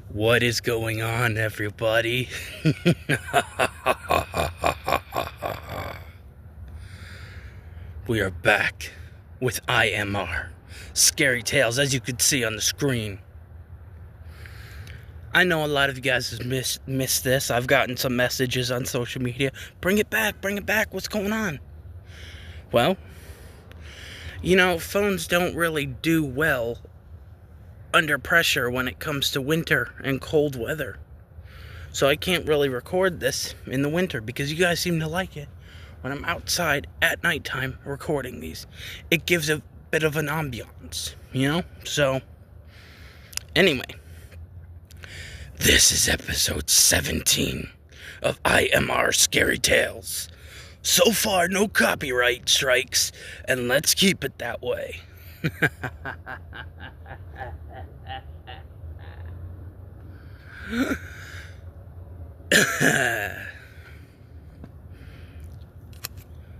What is going on, everybody? We are back with IMR Scary Tales, as you can see on the screen. I know a lot of you guys have missed this. I've gotten some messages on social media. Bring it back, what's going on? Well, you know, phones don't really do well under pressure when it comes to winter and cold weather. So I can't really record this in the winter because you guys seem to like it when I'm outside at nighttime recording these. It gives a bit of an ambiance, you know? So, anyway, this is episode 17 of IMR Scary Tales. So far, no copyright strikes, and let's keep it that way.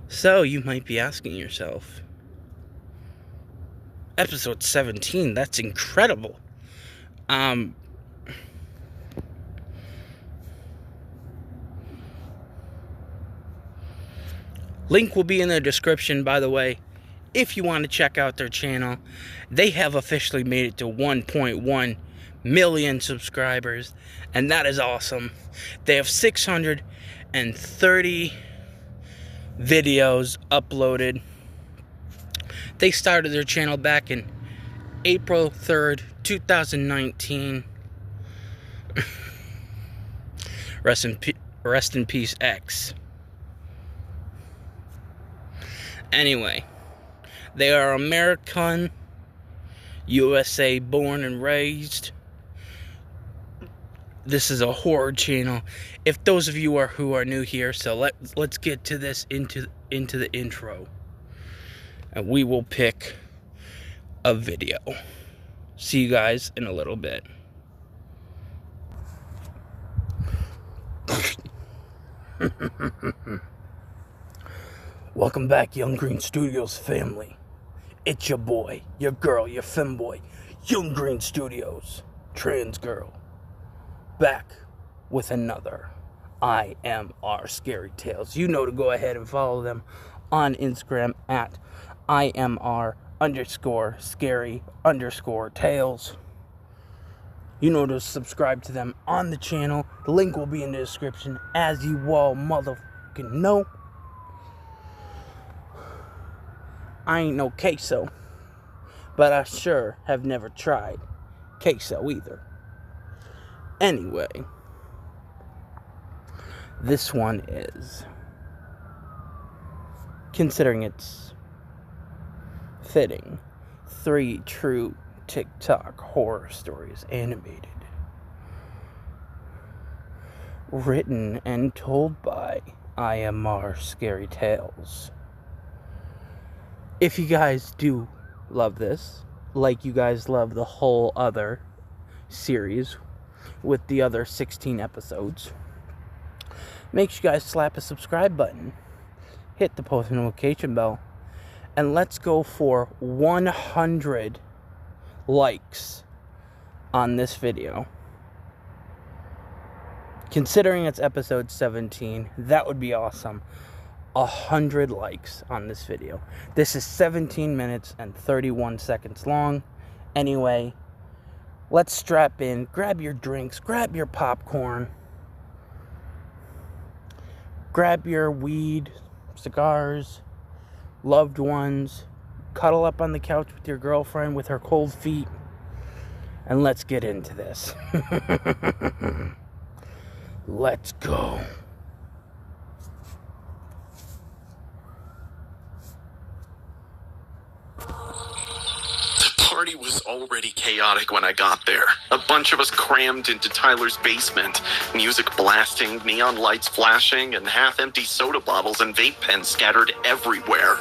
So, you might be asking yourself, episode 17, that's incredible. Link will be in the description, by the way, if you want to check out their channel. They have officially made it to 1.1 million subscribers, and that is awesome. They have 630 videos uploaded. They started their channel back in April 3rd, 2019. Rest in peace, X. Anyway, they are American, USA born and raised. This is a horror channel. If those of you who are new here, so let's get to this into the intro, and we will pick a video. See you guys in a little bit. Welcome back, Young Green Studios family. It's your boy, your girl, your femboy, Young Green Studios, trans girl, back with another IMR Scary Tales. You know to go ahead and follow them on Instagram at IMR_scary_tales. You know to subscribe to them on the channel. The link will be in the description, as you all motherfucking know. I ain't no queso, but I sure have never tried queso either. Anyway, this one is, considering it's fitting, 3 true TikTok horror stories, animated, written and told by IMR Scary Tales. If you guys do love this, like you guys love the whole other series with the other 16 episodes, make sure you guys slap a subscribe button, hit the post notification bell, and let's go for 100 likes on this video. Considering it's episode 17, that would be awesome. 100 likes on this video. This is 17 minutes and 31 seconds long. Anyway, let's strap in, grab your drinks, grab your popcorn, grab your weed, cigars, loved ones, cuddle up on the couch with your girlfriend with her cold feet, and let's get into this. Let's go. The party was already chaotic when I got there. A bunch of us crammed into Tyler's basement, music blasting, neon lights flashing, and half-empty soda bottles and vape pens scattered everywhere.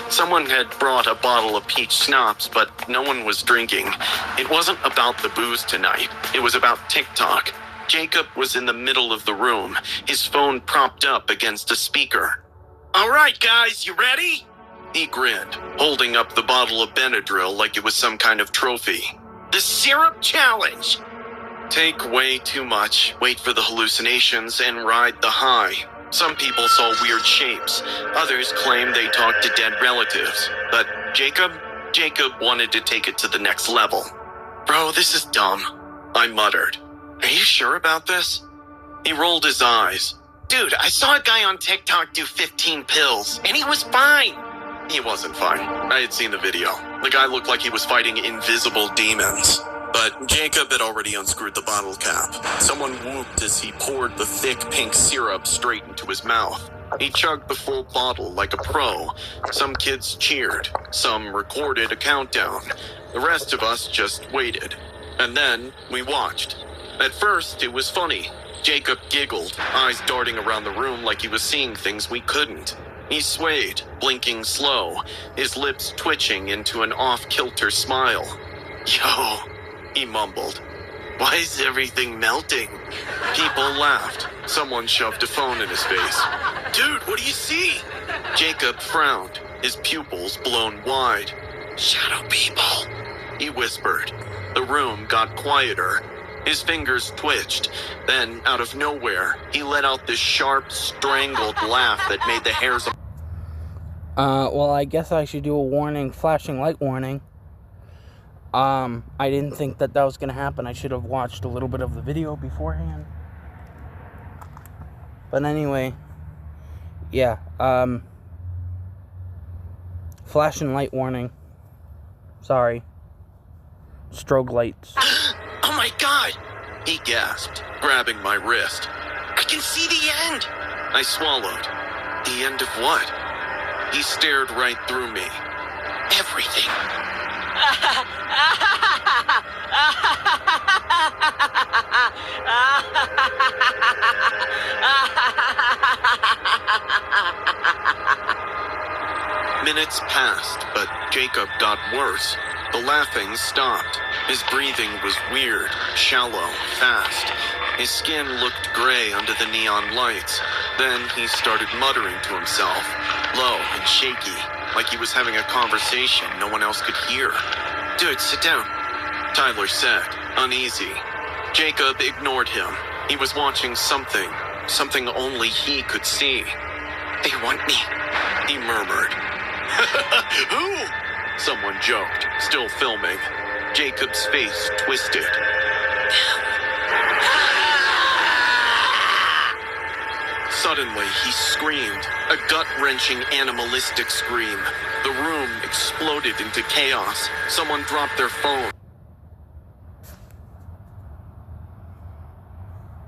Someone had brought a bottle of peach schnapps, but no one was drinking. It wasn't about the booze tonight. It was about TikTok. Jacob was in the middle of the room, his phone propped up against a speaker. "All right, guys, you ready? He grinned, holding up the bottle of Benadryl like it was some kind of trophy. The syrup challenge! Take way too much, wait for the hallucinations, and ride the high. Some people saw weird shapes. Others claimed they talked to dead relatives. But Jacob wanted to take it to the next level. Bro, this is dumb, I muttered. Are you sure about this? He rolled his eyes. Dude, I saw a guy on TikTok do 15 pills, and he was fine. He wasn't fine. I had seen the video. The guy looked like he was fighting invisible demons. But Jacob had already unscrewed the bottle cap. Someone whooped as he poured the thick pink syrup straight into his mouth. He chugged the full bottle like a pro. Some kids cheered. Some recorded a countdown. The rest of us just waited. And then we watched. At first, it was funny. Jacob giggled, eyes darting around the room like he was seeing things we couldn't. He swayed, blinking slow, his lips twitching into an off-kilter smile. Yo, he mumbled. Why is everything melting? People laughed. Someone shoved a phone in his face. Dude, what do you see? Jacob frowned, his pupils blown wide. Shadow people, he whispered. The room got quieter. His fingers twitched. Then, out of nowhere, he let out this sharp, strangled laugh that made the hairs... Well, I guess I should do a warning, flashing light warning. I didn't think that was gonna happen. I should have watched a little bit of the video beforehand. But anyway, yeah, flashing light warning. Sorry. Strobe lights. Oh my god! He gasped, grabbing my wrist. I can see the end! I swallowed. The end of what? He stared right through me. Everything. Minutes passed, but Jacob got worse. The laughing stopped. His breathing was weird, shallow, fast. His skin looked gray under the neon lights. Then he started muttering to himself, low and shaky, like he was having a conversation no one else could hear. Dude, sit down, Tyler said, uneasy. Jacob ignored him. He was watching something only he could see. They want me, he murmured. Who? Someone joked, still filming. Jacob's face twisted. Suddenly, he screamed, a gut-wrenching animalistic scream. The room exploded into chaos. Someone dropped their phone.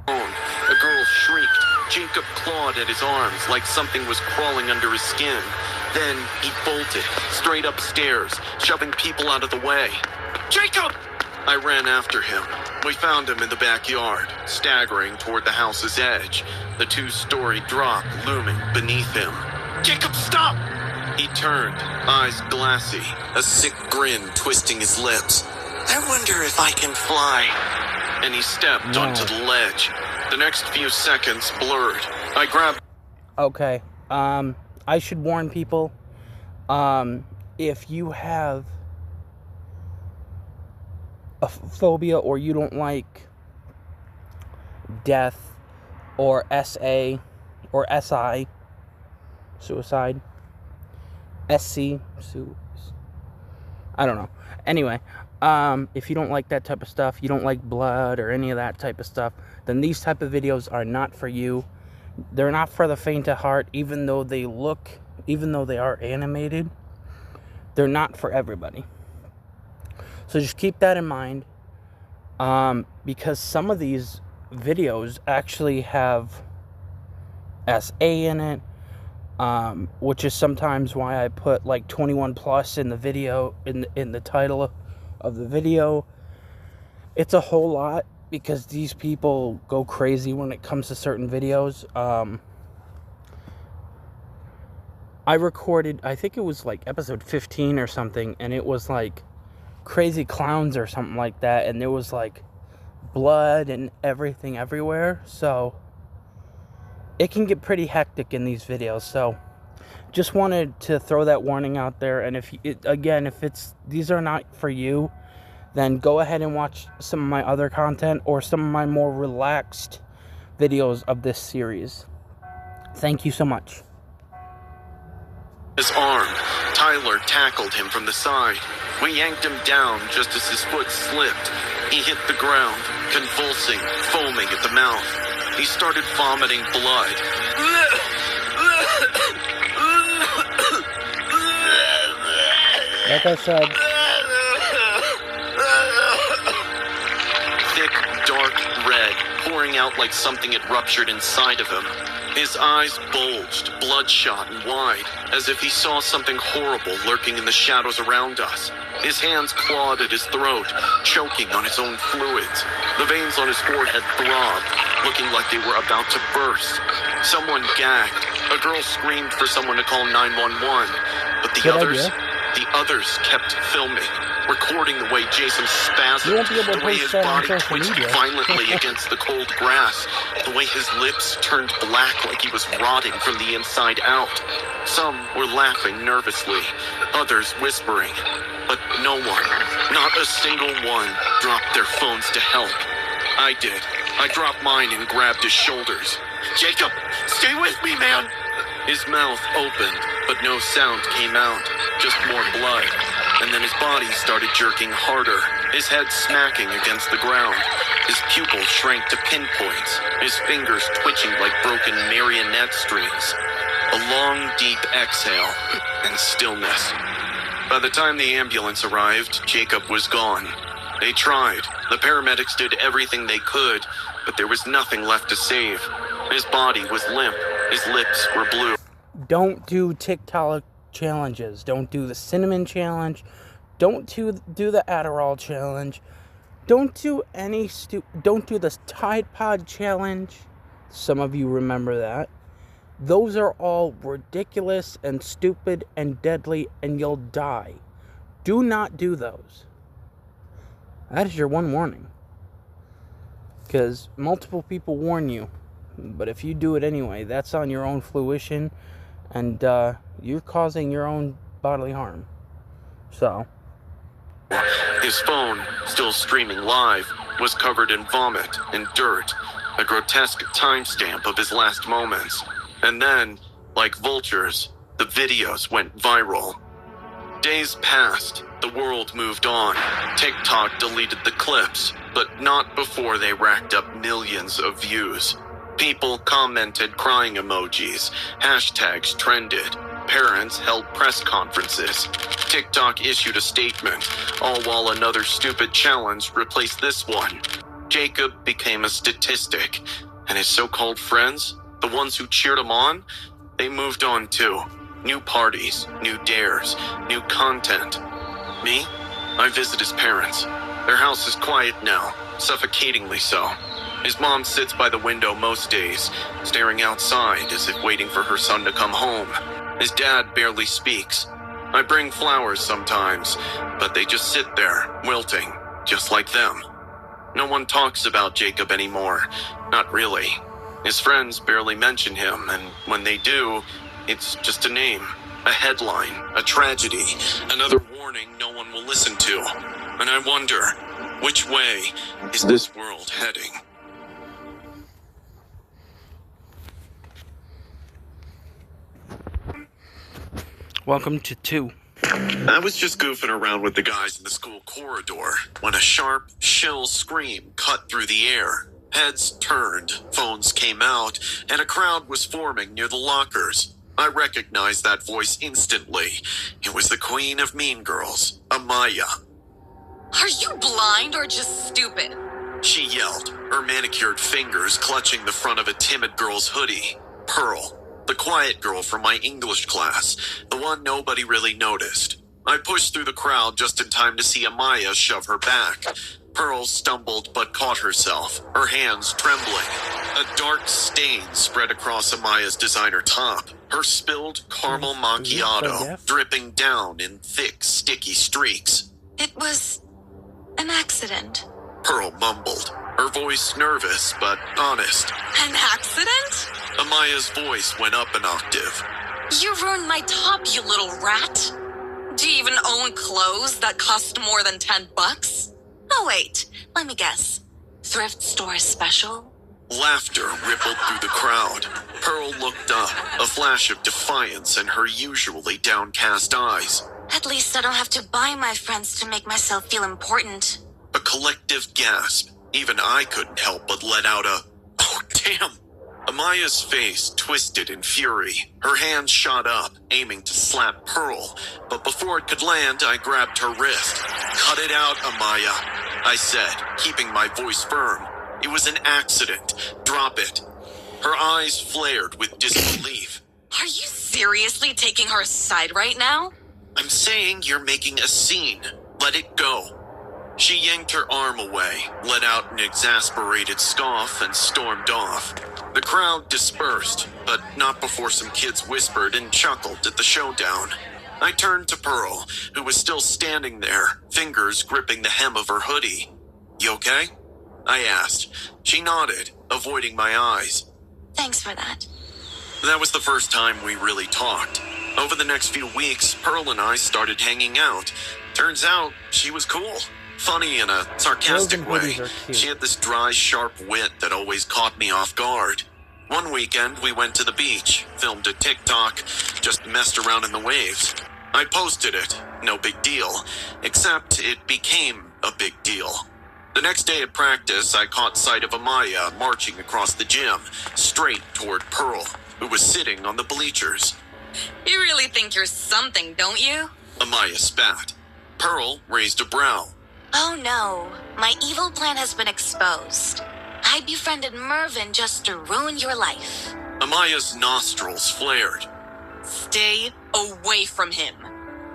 A girl shrieked. Jacob clawed at his arms like something was crawling under his skin. Then he bolted, straight upstairs, shoving people out of the way. Jacob! I ran after him. We found him in the backyard, staggering toward the house's edge, the two-story drop looming beneath him. Jacob, stop! He turned, eyes glassy, a sick grin twisting his lips. I wonder if I can fly. And he stepped onto the ledge. The next few seconds blurred. I grabbed... Okay, I should warn people, if you have a phobia or you don't like death or SA or SI, suicide, SC, I don't know. Anyway, if you don't like that type of stuff, you don't like blood or any of that type of stuff, then these type of videos are not for you. They're not for the faint of heart, even though they are animated. They're not for everybody. So just keep that in mind, because some of these videos actually have SA in it, which is sometimes why I put like 21 plus in the video, in the title of the video. It's a whole lot, because these people go crazy when it comes to certain videos. I recorded, I think it was like episode 15 or something, and it was like crazy clowns or something like that, and there was like blood and everything everywhere, so it can get pretty hectic in these videos. So Just wanted to throw that warning out there. And if these are not for you, then go ahead and watch some of my other content or some of my more relaxed videos of this series. Thank you so much. His arm, Tyler tackled him from the side. We yanked him down just as his foot slipped. He hit the ground, convulsing, foaming at the mouth. He started vomiting blood. Like I said, thick, dark red, pouring out like something had ruptured inside of him. His eyes bulged, bloodshot and wide, as if he saw something horrible lurking in the shadows around us. His hands clawed at his throat, choking on his own fluids. The veins on his forehead throbbed, looking like they were about to burst. Someone gagged. A girl screamed for someone to call 911, but the others kept filming, recording the way Jason spasmed, the way his body twitched violently against the cold grass, the way his lips turned black like he was rotting from the inside out. Some were laughing nervously, others whispering, but no one, not a single one, dropped their phones to help. I did. I dropped mine and grabbed his shoulders. "Jacob, stay with me, man!" His mouth opened, but no sound came out, just more blood. And then his body started jerking harder, his head smacking against the ground. His pupils shrank to pinpoints, his fingers twitching like broken marionette strings. A long, deep exhale, and stillness. By the time the ambulance arrived, Jacob was gone. They tried. The paramedics did everything they could, but there was nothing left to save. His body was limp. His lips were blue. Don't do TikTok challenges. Don't do the cinnamon challenge. Don't do the Adderall challenge. Don't do the Tide Pod challenge. Some of you remember that. Those are all ridiculous and stupid and deadly, and you'll die. Do not do those. That is your one warning. Because multiple people warn you. But if you do it anyway, that's on your own fruition, and you're causing your own bodily harm. So. His phone, still streaming live, was covered in vomit and dirt, a grotesque timestamp of his last moments. And then, like vultures, the videos went viral. Days passed, the world moved on. TikTok deleted the clips, but not before they racked up millions of views. People commented crying emojis, hashtags trended, parents held press conferences. TikTok issued a statement, all while another stupid challenge replaced this one. Jacob became a statistic, and his so-called friends, the ones who cheered him on, they moved on too. New parties, new dares, new content. Me? I visit his parents. Their house is quiet now, suffocatingly so. His mom sits by the window most days, staring outside as if waiting for her son to come home. His dad barely speaks. I bring flowers sometimes, but they just sit there, wilting, just like them. No one talks about Jacob anymore. Not really. His friends barely mention him, and when they do, it's just a name, a headline, a tragedy, another warning no one will listen to. And I wonder, which way is this world heading? Welcome to 2. I was just goofing around with the guys in the school corridor when a sharp, shrill scream cut through the air. Heads turned, phones came out, and a crowd was forming near the lockers. I recognized that voice instantly. It was the queen of Mean Girls, Amaya. Are you blind or just stupid? She yelled, her manicured fingers clutching the front of a timid girl's hoodie. Pearl, the quiet girl from my English class, the one nobody really noticed. I pushed through the crowd just in time to see Amaya shove her back. Pearl stumbled but caught herself, her hands trembling. A dark stain spread across Amaya's designer top, her spilled caramel macchiato dripping down in thick, sticky streaks. It was an accident. Pearl mumbled, her voice nervous but honest. An accident? Amaya's voice went up an octave. You ruined my top, you little rat. Do you even own clothes that cost more than $10? Oh wait, let me guess. Thrift store special? Laughter rippled through the crowd. Pearl looked up, a flash of defiance in her usually downcast eyes. At least I don't have to buy my friends to make myself feel important. A collective gasp. Even I couldn't help but let out a, "Oh, damn." Amaya's face twisted in fury. Her hand shot up, aiming to slap Pearl, but before it could land, I grabbed her wrist. "Cut it out, Amaya," I said, keeping my voice firm. "It was an accident. Drop it." Her eyes flared with disbelief. Are you seriously taking her aside right now? "I'm saying you're making a scene. Let it go." She yanked her arm away, let out an exasperated scoff, and stormed off. The crowd dispersed, but not before some kids whispered and chuckled at the showdown. I turned to Pearl, who was still standing there, fingers gripping the hem of her hoodie. "You okay?" I asked. She nodded, avoiding my eyes. Thanks for that. That was the first time we really talked. Over the next few weeks, Pearl and I started hanging out. Turns out, she was cool. Funny in a sarcastic way. She had this dry, sharp wit that always caught me off guard. One weekend, we went to the beach, filmed a TikTok, just messed around in the waves. I posted it. No big deal. Except it became a big deal. The next day at practice, I caught sight of Amaya marching across the gym, straight toward Pearl, who was sitting on the bleachers. You really think you're something, don't you? Amaya spat. Pearl raised a brow. Oh no, my evil plan has been exposed. I befriended Mervyn just to ruin your life. Amaya's nostrils flared. Stay away from him.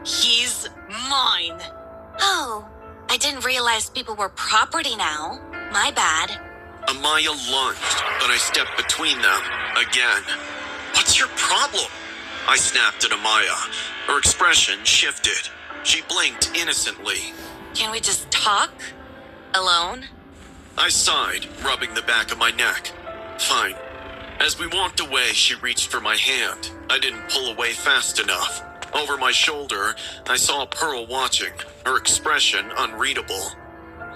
He's mine. Oh, I didn't realize people were property now. My bad. Amaya lunged, but I stepped between them again. "What's your problem?" I snapped at Amaya. Her expression shifted. She blinked innocently. Can we just talk? Alone? I sighed, rubbing the back of my neck. "Fine." As we walked away, she reached for my hand. I didn't pull away fast enough. Over my shoulder, I saw Pearl watching, her expression unreadable.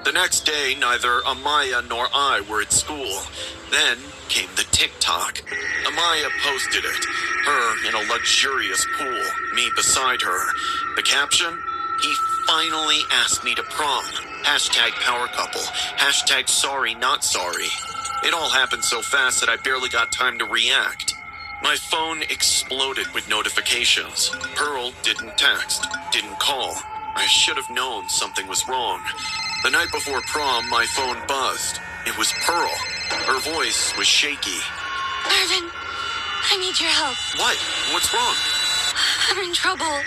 The next day, neither Amaya nor I were at school. Then came the TikTok. Amaya posted it, her in a luxurious pool, me beside her. The caption? "He finally asked me to prom. Hashtag power couple. Hashtag sorry not sorry." It all happened so fast that I barely got time to react. My phone exploded with notifications. Pearl didn't text, didn't call. I should have known something was wrong. The night before prom, my phone buzzed. It was Pearl. Her voice was shaky. Mervyn, I need your help. "What? What's wrong?" I'm in trouble.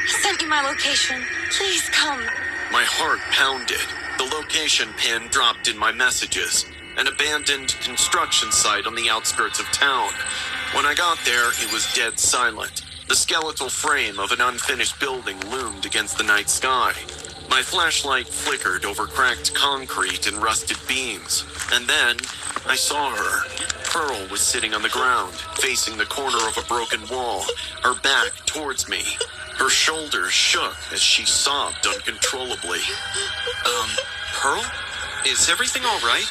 I sent you my location. Please come. My heart pounded. The location pin dropped in my messages. An abandoned construction site on the outskirts of town. When I got there, it was dead silent. The skeletal frame of an unfinished building loomed against the night sky. My flashlight flickered over cracked concrete and rusted beams. And then, I saw her. Pearl was sitting on the ground, facing the corner of a broken wall, her back towards me. Her shoulders shook as she sobbed uncontrollably. Pearl? Is everything all right?"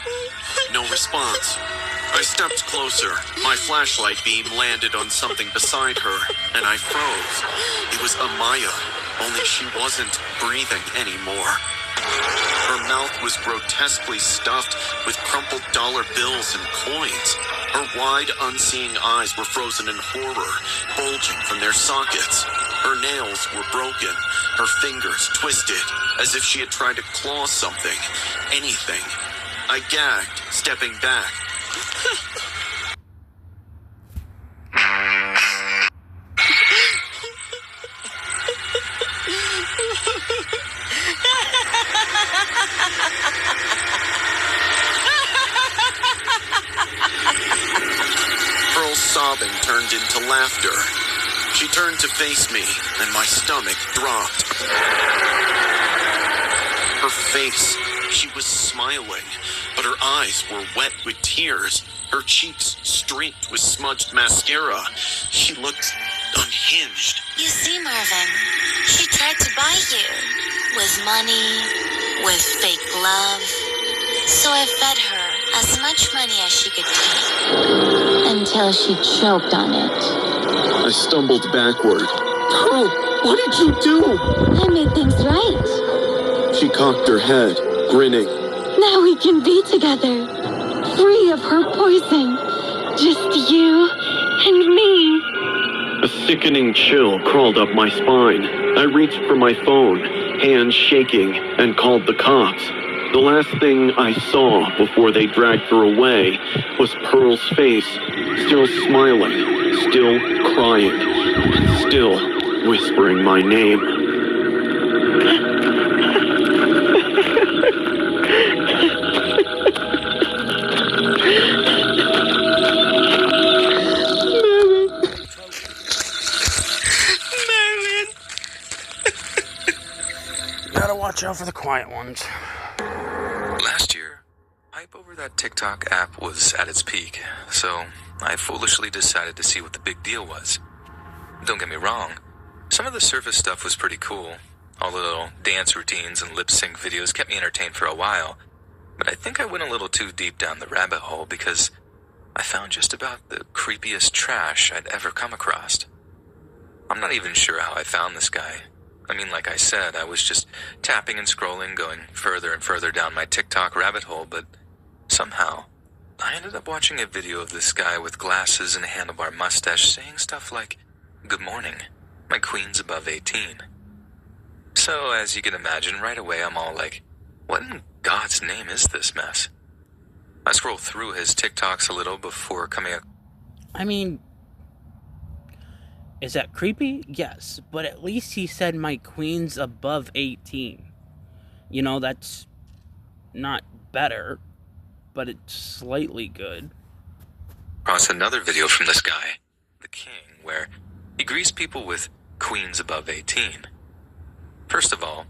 No response. I stepped closer. My flashlight beam landed on something beside her, and I froze. It was Amaya, only she wasn't breathing anymore. Her mouth was grotesquely stuffed with crumpled dollar bills and coins. Her wide, unseeing eyes were frozen in horror, bulging from their sockets. Her nails were broken, her fingers twisted, as if she had tried to claw something, anything. I gagged, stepping back. Pearl's sobbing turned into laughter. She turned to face me, and my stomach dropped. Her face, she was smiling, but her eyes were wet with tears, her cheeks streaked with smudged mascara. She looked unhinged. You see, Marvin, she tried to buy you. With money, with fake love. So I fed her as much money as she could take. Until she choked on it. I stumbled backward. Pearl, what did you do? I made things right. She cocked her head, grinning. Now we can be together. Free of her poison. Just you and me. A sickening chill crawled up my spine. I reached for my phone, hands shaking, and called the cops. The last thing I saw before they dragged her away was Pearl's face, still smiling, still crying, still whispering my name. Gotta watch out for the quiet ones. Last year, hype over that TikTok app was at its peak, so I foolishly decided to see what the big deal was. Don't get me wrong, some of the surface stuff was pretty cool. All the little dance routines and lip-sync videos kept me entertained for a while, but I think I went a little too deep down the rabbit hole because I found just about the creepiest trash I'd ever come across. I'm not even sure how I found this guy. I mean, like I said, I was just tapping and scrolling, going further and further down my TikTok rabbit hole, but somehow I ended up watching a video of this guy with glasses and a handlebar mustache saying stuff like, "Good morning, my queen's above 18. So, as you can imagine, right away I'm all like, what in God's name is this mess? I scroll through his TikToks a little before coming up. I mean, is that creepy? Yes, but at least he said my queen's above 18. You know, that's not better, but it's slightly good. Across another video from this guy, the king, where he greets people with queens above 18. First of all,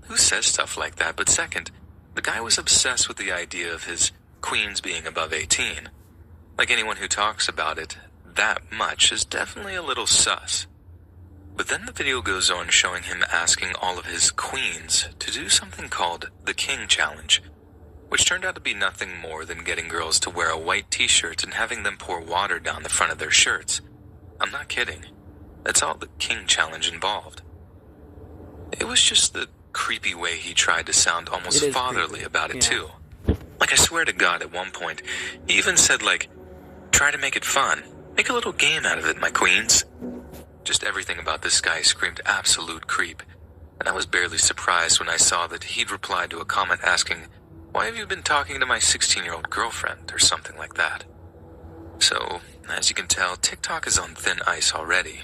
who says stuff like that? But second, the guy was obsessed with the idea of his queens being above 18. Like anyone who talks about it that much is definitely a little sus. But then the video goes on showing him asking all of his queens to do something called the King Challenge, which turned out to be nothing more than getting girls to wear a white t-shirt and having them pour water down the front of their shirts. I'm not kidding. That's all the King Challenge involved. It was just the creepy way he tried to sound almost fatherly about it, too. Like, I swear to God, at one point, he even said, like, try to make it fun. Make a little game out of it, my queens. Just everything about this guy screamed absolute creep, and I was barely surprised when I saw that he'd replied to a comment asking, "Why have you been talking to my 16-year-old girlfriend?" or something like that. So, as you can tell, TikTok is on thin ice already.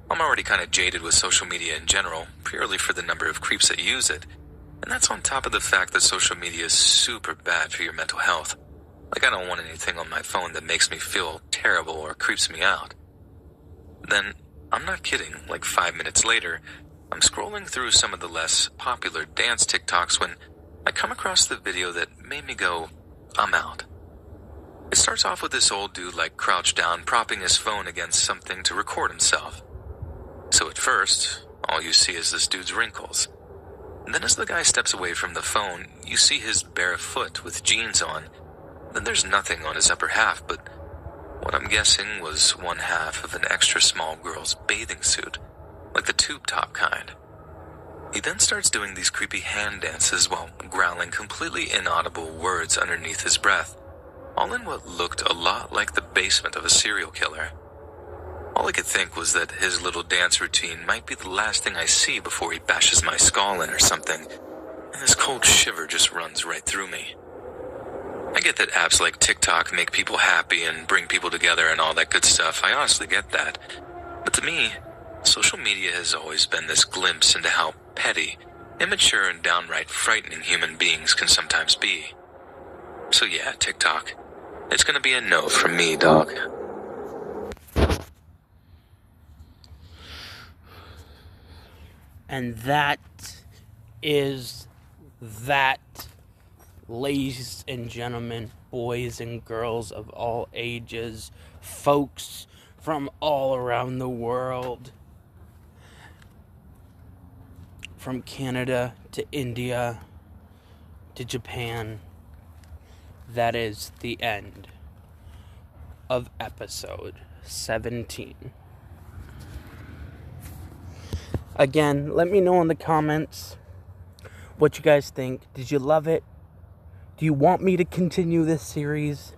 I'm already kind of jaded with social media in general, purely for the number of creeps that use it, and that's on top of the fact that social media is super bad for your mental health. Like, I don't want anything on my phone that makes me feel terrible or creeps me out. Then, I'm not kidding, like 5 minutes later, I'm scrolling through some of the less popular dance TikToks when I come across the video that made me go, I'm out. It starts off with this old dude like crouched down, propping his phone against something to record himself. So at first, all you see is this dude's wrinkles. And then as the guy steps away from the phone, you see his bare foot with jeans on. Then there's nothing on his upper half, but what I'm guessing was one half of an extra small girl's bathing suit, like the tube top kind. He then starts doing these creepy hand dances while growling completely inaudible words underneath his breath, all in what looked a lot like the basement of a serial killer. All I could think was that his little dance routine might be the last thing I see before he bashes my skull in or something, and this cold shiver just runs right through me. I get that apps like TikTok make people happy and bring people together and all that good stuff. I honestly get that. But to me, social media has always been this glimpse into how petty, immature, and downright frightening human beings can sometimes be. So yeah, TikTok. It's gonna be a no from me, dog. And that is that, ladies and gentlemen, boys and girls of all ages, folks from all around the world. From Canada to India to Japan. That is the end of episode 17. Again, let me know in the comments what you guys think. Did you love it? Do you want me to continue this series?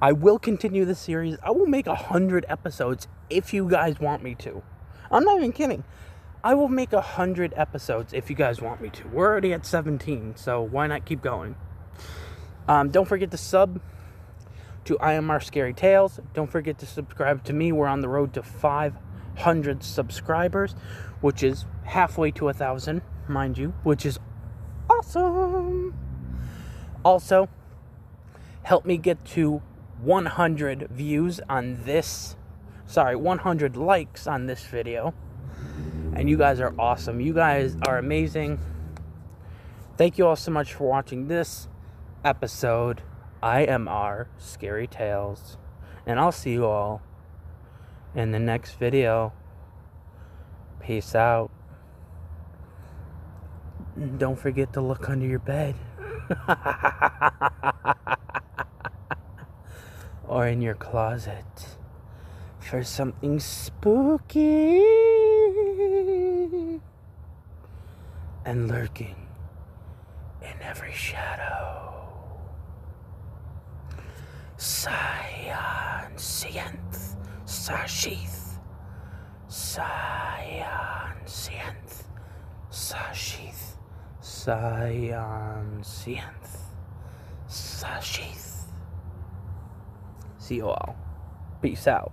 I will continue this series. I will make 100 episodes if you guys want me to. I'm not even kidding. I will make 100 episodes if you guys want me to. We're already at 17, so why not keep going? Don't forget to sub to IMR Scary Tales. Don't forget to subscribe to me. We're on the road to 500 subscribers, which is halfway to 1,000, mind you, which is awesome. Also, help me get to 100 views on this. 100 likes on this video. And you guys are awesome. You guys are amazing. Thank you all so much for watching this episode. IMR Scary Tales. And I'll see you all in the next video. Peace out. Don't forget to look under your bed. Or in your closet for something spooky and lurking in every shadow. Science, Sashith. Science, Sashith. Science, Sashith. See you all. Peace out.